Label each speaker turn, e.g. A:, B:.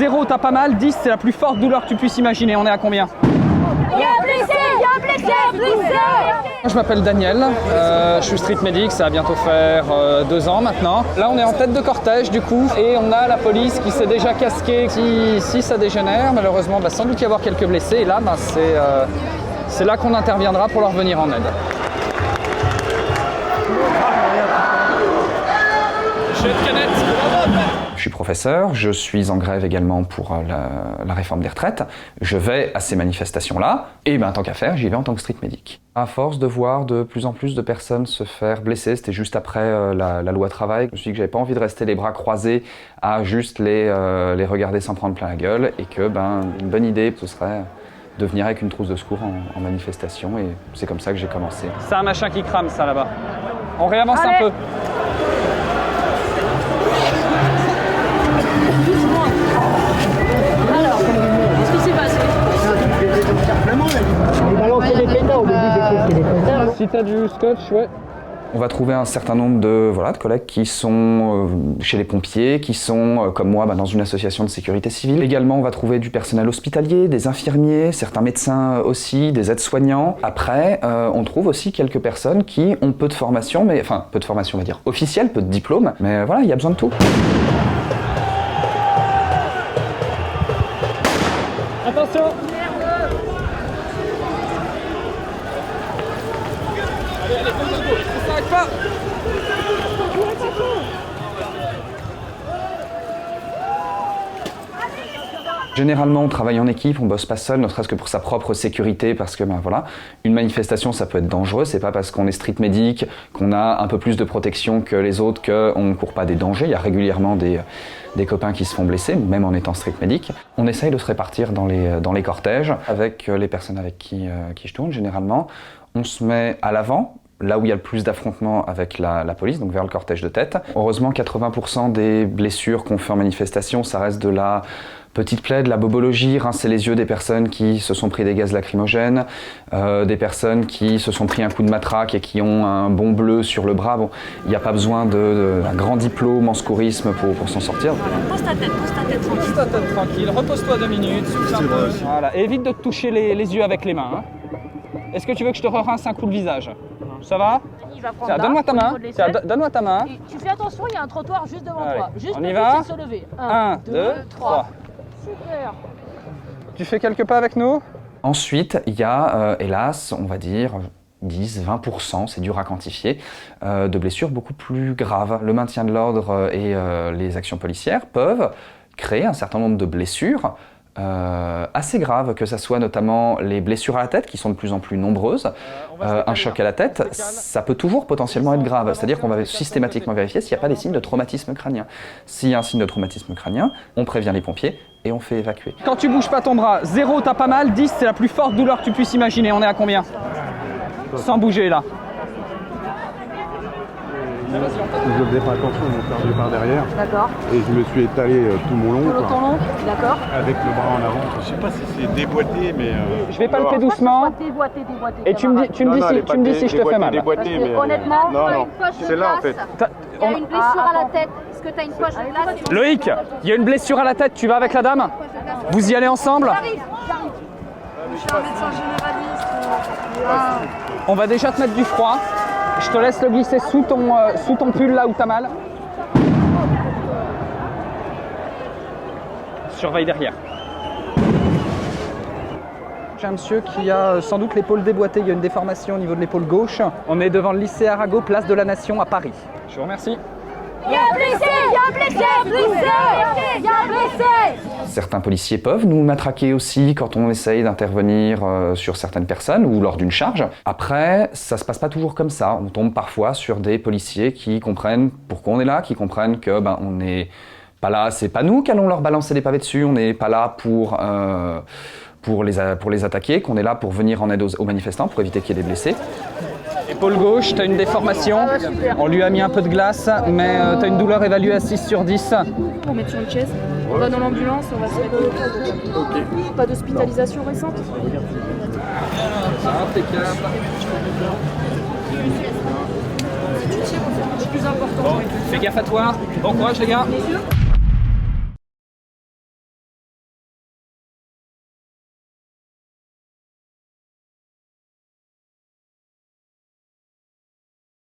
A: 0, t'as pas mal. 10, c'est la plus forte douleur que tu puisses imaginer. On est à combien?
B: Il y a un blessé, il y a un blessé, blessé.
A: Je m'appelle Daniel, je suis street medic, ça va bientôt faire 2 ans maintenant. Là on est en tête de cortège du coup et on a la police qui s'est déjà casquée. Si ça dégénère, malheureusement, sans doute y avoir quelques blessés et là c'est là qu'on interviendra pour leur venir en aide. Je suis professeur, je suis en grève également pour la réforme des retraites. Je vais à ces manifestations-là et tant qu'à faire, j'y vais en tant que street medic. À force de voir de plus en plus de personnes se faire blesser, c'était juste après la loi travail, je me suis dit que j'avais pas envie de rester les bras croisés à juste les regarder s'en prendre plein la gueule et que une bonne idée ce serait de venir avec une trousse de secours en manifestation et c'est comme ça que j'ai commencé. C'est un machin qui crame ça là-bas. On réavance un peu. Si t'as du scotch, ouais. On va trouver un certain nombre de collègues qui sont chez les pompiers, qui sont, comme moi, dans une association de sécurité civile. Également, on va trouver du personnel hospitalier, des infirmiers, certains médecins aussi, des aides-soignants. Après, on trouve aussi quelques personnes qui ont peu de formation, peu de formation, on va dire, officielle, peu de diplôme. Mais voilà, il y a besoin de tout. Attention! Pas. Généralement, on travaille en équipe, on bosse pas seul, ne serait-ce que pour sa propre sécurité, parce que une manifestation, ça peut être dangereux. C'est pas parce qu'on est street medic, qu'on a un peu plus de protection que les autres, qu'on ne court pas des dangers. Il y a régulièrement des copains qui se font blesser, même en étant street medic. On essaye de se répartir dans les cortèges avec les personnes avec qui je tourne. Généralement, on se met à l'avant, là où il y a le plus d'affrontements avec la police, donc vers le cortège de tête. Heureusement, 80% des blessures qu'on fait en manifestation, ça reste de la petite plaie, de la bobologie, rincer les yeux des personnes qui se sont pris des gaz lacrymogènes, des personnes qui se sont pris un coup de matraque et qui ont un bon bleu sur le bras. Bon, il n'y a pas besoin d'un grand diplôme en secourisme pour s'en sortir.
B: Pose ta tête tranquille.
A: Pose ta tête tranquille, repose-toi 2 minutes, souffle un peu. Voilà, et évite de te toucher les yeux avec les mains. Est-ce que tu veux que je te rince un coup le visage? Ça va? Donne-moi ta main. Donne-moi ta main.
B: Et tu fais attention, il y a un trottoir juste devant toi. Juste
A: on y va.
B: De se lever.
A: 1, 2, 3.
B: Super.
A: Tu fais quelques pas avec nous? Ensuite, il y a, hélas, on va dire 10-20%, c'est dur à quantifier, de blessures beaucoup plus graves. Le maintien de l'ordre et les actions policières peuvent créer un certain nombre de blessures assez graves, que ce soit notamment les blessures à la tête qui sont de plus en plus nombreuses. Un choc à la tête, ça peut toujours potentiellement être grave, c'est-à-dire qu'on va systématiquement vérifier s'il n'y a pas des signes de traumatisme crânien. S'il y a un signe de traumatisme crânien, on prévient les pompiers et on fait évacuer. Quand tu bouges pas ton bras, 0 t'as pas mal, 10 c'est la plus forte douleur que tu puisses imaginer. On est à combien? Sans bouger là.
C: Je faisais pas attention, ils m'ont perdu par derrière.
B: D'accord.
C: Et je me suis étalé tout mon long.
B: Tout le long, d'accord.
C: Avec le bras en avant. Je sais pas si c'est déboîté, mais.
A: Je vais palper doucement.
B: Déboîté.
A: Et tu me dis si je te fais mal.
C: Déboîté, mais
B: honnêtement,
C: non. C'est là en fait.
B: Il y a une blessure à la tête. Est-ce que tu as une poche de glace?
A: Loïc, il y a une blessure à la tête, tu vas avec la dame? Vous y allez ensemble?
B: J'arrive. Je suis un médecin généraliste.
A: On va déjà te mettre du froid. Je te laisse le glisser sous ton pull là où t'as mal. Surveille derrière. J'ai un monsieur qui a sans doute l'épaule déboîtée, il y a une déformation au niveau de l'épaule gauche. On est devant le lycée Arago, place de la Nation à Paris. Je vous remercie.
B: Il y a un blessé, il y a un blessé, il y a un blessé.
A: Certains policiers peuvent nous matraquer aussi quand on essaye d'intervenir sur certaines personnes ou lors d'une charge. Après, ça se passe pas toujours comme ça. On tombe parfois sur des policiers qui comprennent pourquoi on est là, qui comprennent que on n'est pas là, c'est pas nous qui allons leur balancer des pavés dessus, on n'est pas là pour les attaquer, qu'on est là pour venir en aide aux manifestants, pour éviter qu'il y ait des blessés. Épaule gauche, tu as une déformation, on lui a mis un peu de glace, mais tu as une douleur évaluée à 6 sur 10.
D: On met sur une chaise, on va dans l'ambulance, on va se mettre de... Pas d'hospitalisation récente?
A: Impeccable.
D: Si tu tires, on fait un petit plus important.
A: Bon, fais gaffe à toi, bon courage les gars.